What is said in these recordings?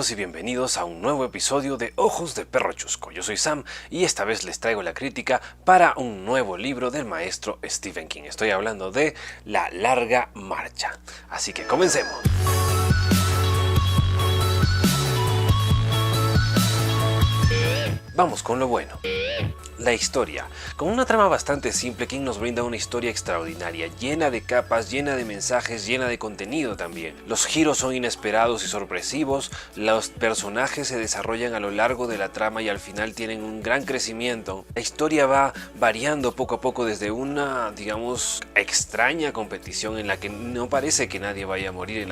amigos y bienvenidos a un nuevo episodio de Ojos de Perro Chusco. Yo soy Sam y esta vez les traigo la crítica para un nuevo libro del maestro Stephen King. Estoy hablando de La Larga Marcha. Así que comencemos. Vamos con lo bueno. La historia. Con una trama bastante simple, King nos brinda una historia extraordinaria, llena de capas, llena de mensajes, llena de contenido también. Los giros son inesperados y sorpresivos, los personajes se desarrollan a lo largo de la trama y al final tienen un gran crecimiento. La historia va variando poco a poco desde una, digamos, extraña competición en la que no parece que nadie vaya a morir, en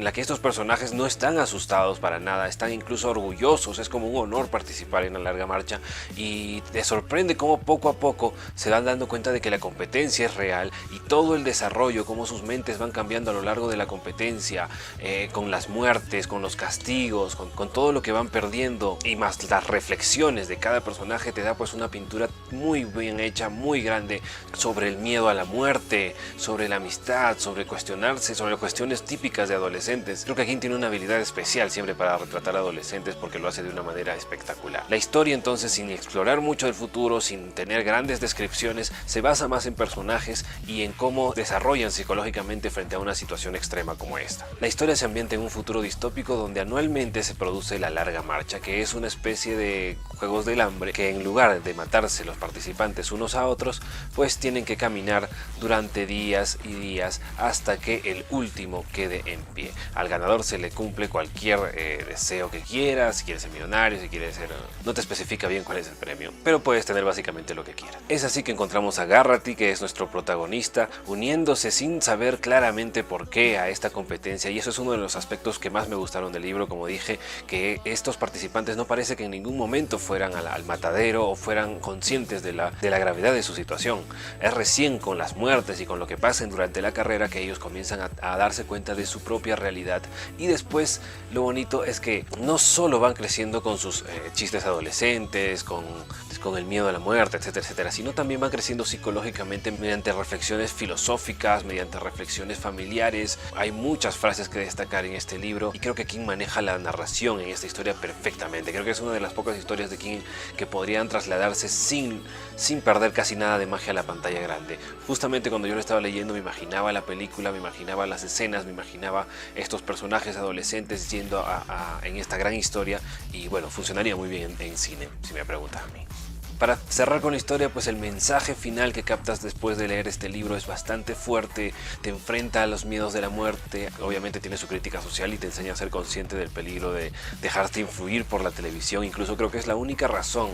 la que estos personajes no están asustados para nada, están incluso orgullosos, es como un honor participar en La Larga Marcha y te sorprende cómo poco a poco se van dando cuenta de que la competencia es real y todo el desarrollo, cómo sus mentes van cambiando a lo largo de la competencia, con las muertes, con los castigos, con todo lo que van perdiendo y más las reflexiones de cada personaje, te da pues una pintura muy bien hecha, muy grande sobre el miedo a la muerte, sobre la amistad, sobre cuestionarse, sobre cuestiones típicas de adolescentes. Creo que King tiene una habilidad especial siempre para retratar a adolescentes porque lo hace de una manera espectacular. La historia entonces, sin explorar mucho del futuro, sin tener grandes descripciones, se basa más en personajes y en cómo desarrollan psicológicamente frente a una situación extrema como esta. La historia se ambienta en un futuro distópico donde anualmente se produce la Larga Marcha, que es una especie de juegos del hambre que en lugar de matarse los participantes unos a otros, pues tienen que caminar durante días y días hasta que el último quede en pie. Al ganador se le cumple cualquier deseo que quiera, si quiere ser millonario, si quiere ser... No te especifica bien cuál es el premio, pero puedes tener básicamente lo que quieras. Es así que encontramos a Garrity, que es nuestro protagonista, uniéndose sin saber claramente por qué a esta competencia, y eso es uno de los aspectos que más me gustaron del libro. Como dije, que estos participantes no parece que en ningún momento fueran al matadero o fueran conscientes de la gravedad de su situación. Es recién con las muertes y con lo que pasen durante la carrera que ellos comienzan a darse cuenta de su propia realidad, y después lo bonito es que no solo van creciendo con sus chistes adolescentes, con el miedo a la muerte, etcétera, etcétera, sino también van creciendo psicológicamente mediante reflexiones filosóficas, mediante reflexiones familiares. Hay muchas frases que destacar en este libro y creo que King maneja la narración en esta historia perfectamente. Creo que es una de las pocas historias de King que podrían trasladarse sin perder casi nada de magia a la pantalla grande. Justamente cuando yo lo estaba leyendo me imaginaba la película, me imaginaba las escenas, me imaginaba estos personajes adolescentes yendo en esta gran historia, y bueno, funcionaría muy bien en cine, si me preguntas a mí. Para cerrar con la historia, pues el mensaje final que captas después de leer este libro es bastante fuerte, te enfrenta a los miedos de la muerte, obviamente tiene su crítica social y te enseña a ser consciente del peligro de dejarte influir por la televisión. Incluso creo que es la única razón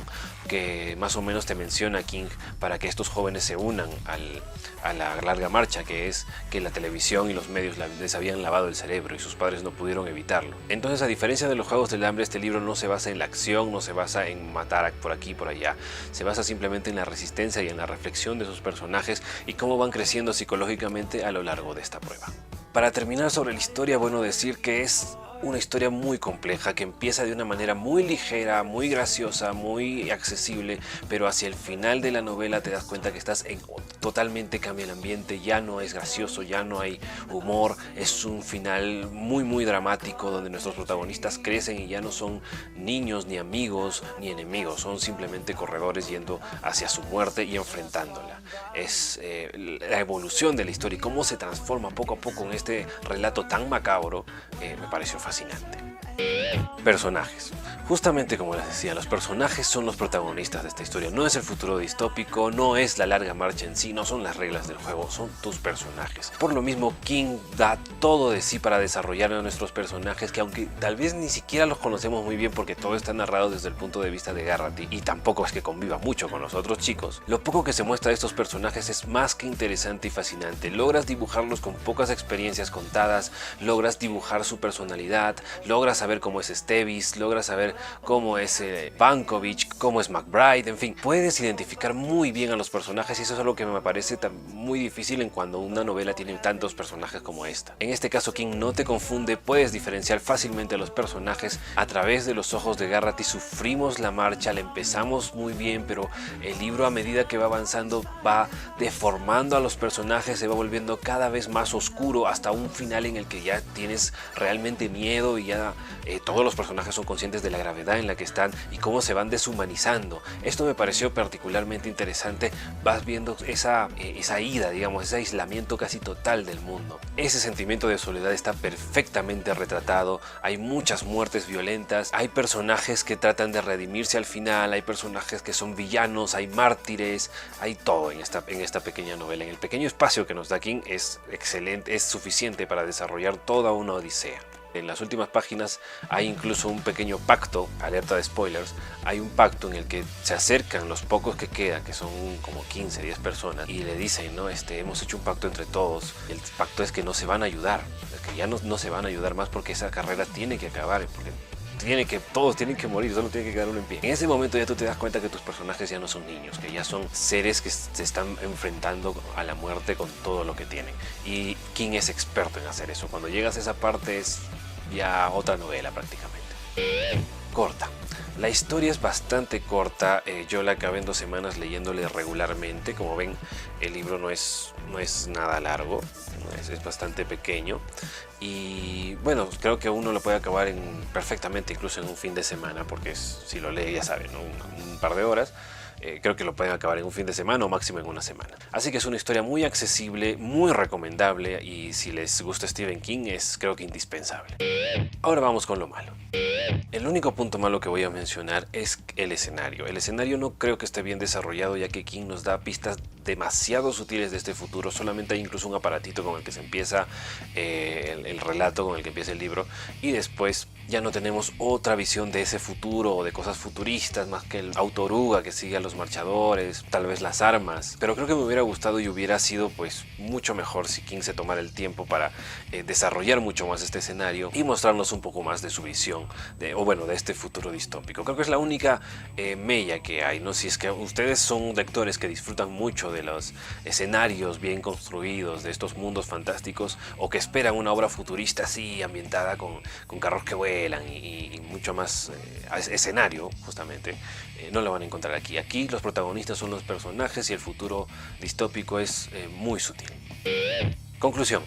que más o menos te menciona King para que estos jóvenes se unan a la Larga Marcha, que es que la televisión y los medios les habían lavado el cerebro y sus padres no pudieron evitarlo. Entonces, a diferencia de los Juegos del Hambre, este libro no se basa en la acción, no se basa en matar por aquí y por allá. Se basa simplemente en la resistencia y en la reflexión de sus personajes y cómo van creciendo psicológicamente a lo largo de esta prueba. Para terminar sobre la historia, bueno decir que es una historia muy compleja que empieza de una manera muy ligera, muy graciosa, muy accesible, pero hacia el final de la novela te das cuenta que totalmente cambia el ambiente, ya no es gracioso, ya no hay humor, es un final muy dramático donde nuestros protagonistas crecen y ya no son niños, ni amigos, ni enemigos, son simplemente corredores yendo hacia su muerte y enfrentándola. Es la evolución de la historia y cómo se transforma poco a poco en este relato tan macabro, me pareció fascinante. Personajes. Justamente como les decía, los personajes son los protagonistas de esta historia. No es el futuro distópico, no es la Larga Marcha en sí, no son las reglas del juego, son tus personajes. Por lo mismo, King da todo de sí para desarrollar a nuestros personajes, que aunque tal vez ni siquiera los conocemos muy bien porque todo está narrado desde el punto de vista de Garrity y tampoco es que conviva mucho con los otros chicos, lo poco que se muestra de estos personajes es más que interesante y fascinante. Logras dibujarlos con pocas experiencias contadas, logras dibujar su personalidad, logras saber cómo es Stevis, logras saber cómo es Vankovich, cómo es McBride, en fin, puedes identificar muy bien a los personajes y eso es algo que me parece muy difícil en cuando una novela tiene tantos personajes como esta. En este caso King no te confunde, puedes diferenciar fácilmente a los personajes a través de los ojos de Garrett y sufrimos la marcha, la empezamos muy bien, pero el libro a medida que va avanzando va deformando a los personajes, se va volviendo cada vez más oscuro hasta un final en el que ya tienes realmente miedo y ya todos los personajes son conscientes de la gravedad en la que están y cómo se van deshumanizando. Esto me pareció particularmente interesante, vas viendo esa ida, digamos, ese aislamiento casi total del mundo. Ese sentimiento de soledad está perfectamente retratado, hay muchas muertes violentas, hay personajes que tratan de redimirse al final, hay personajes que son villanos, hay mártires, hay todo en esta pequeña novela. En el pequeño espacio que nos da King es excelente, es suficiente para desarrollar toda una odisea. En las últimas páginas hay incluso un pequeño pacto, alerta de spoilers, hay un pacto en el que se acercan los pocos que quedan, que son como 15, 10 personas, y le dicen, ¿no? Hemos hecho un pacto entre todos, el pacto es que no se van a ayudar, que ya no se van a ayudar más porque esa carrera tiene que acabar, porque todos tienen que morir, solo tiene que quedar uno en pie. En ese momento ya tú te das cuenta que tus personajes ya no son niños, que ya son seres que se están enfrentando a la muerte con todo lo que tienen. Y King es experto en hacer eso. Cuando llegas a esa parte es ya otra novela prácticamente. Corta. La historia es bastante corta, yo la acabé en 2 semanas leyéndole regularmente. Como ven, el libro no es nada largo, es bastante pequeño y bueno, creo que uno lo puede acabar perfectamente incluso en un fin de semana, porque si lo lee, ya saben, ¿no? un par de horas. Creo que lo pueden acabar en un fin de semana o máximo en una semana. Así que es una historia muy accesible, muy recomendable y si les gusta Stephen King es creo que indispensable. Ahora vamos con lo malo. El único punto malo que voy a mencionar es el escenario. El escenario no creo que esté bien desarrollado, ya que King nos da pistas demasiado sutiles de este futuro. Solamente hay incluso un aparatito con el que se empieza el relato, con el que empieza el libro, y después ya no tenemos otra visión de ese futuro o de cosas futuristas más que el auto oruga que sigue a los marchadores, tal vez las armas. Pero creo que me hubiera gustado y hubiera sido pues mucho mejor si King se tomara el tiempo para desarrollar mucho más este escenario y mostrarnos un poco más de su visión de este futuro distópico. Creo que es la única mella que hay, ¿no? Si es que ustedes son lectores que disfrutan mucho de los escenarios bien construidos de estos mundos fantásticos o que esperan una obra futurista así ambientada con carros que vuelan y mucho más escenario, justamente, no lo van a encontrar aquí. Aquí los protagonistas son los personajes y el futuro distópico es muy sutil. Conclusión.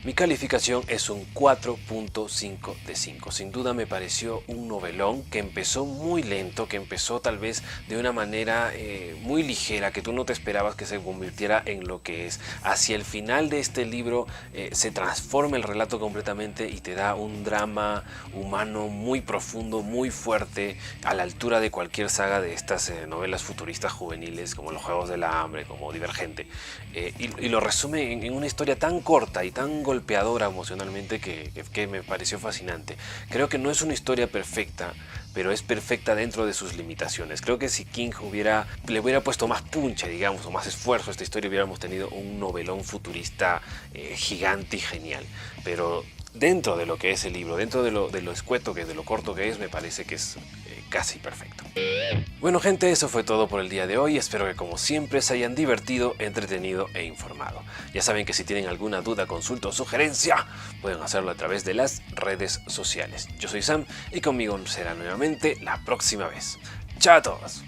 Mi calificación es un 4.5 de 5. Sin duda me pareció un novelón que empezó muy lento, que empezó tal vez de una manera muy ligera, que tú no te esperabas que se convirtiera en lo que es. Hacia el final de este libro se transforma el relato completamente y te da un drama humano muy profundo, muy fuerte, a la altura de cualquier saga de estas novelas futuristas juveniles como Los Juegos del Hambre, como Divergente. Y lo resume en una historia tan corta y tan golpeadora emocionalmente que me pareció fascinante. Creo que no es una historia perfecta, pero es perfecta dentro de sus limitaciones. Creo que si King le hubiera puesto más punche, digamos, o más esfuerzo a esta historia, hubiéramos tenido un novelón futurista gigante y genial. Pero dentro de lo que es el libro, dentro de lo escueto que es, de lo corto que es, me parece que es casi perfecto. Bueno gente, eso fue todo por el día de hoy. Espero que como siempre se hayan divertido, entretenido e informado. Ya saben que si tienen alguna duda, consulta o sugerencia, pueden hacerlo a través de las redes sociales. Yo soy Sam y conmigo será nuevamente la próxima vez. ¡Chao a todos!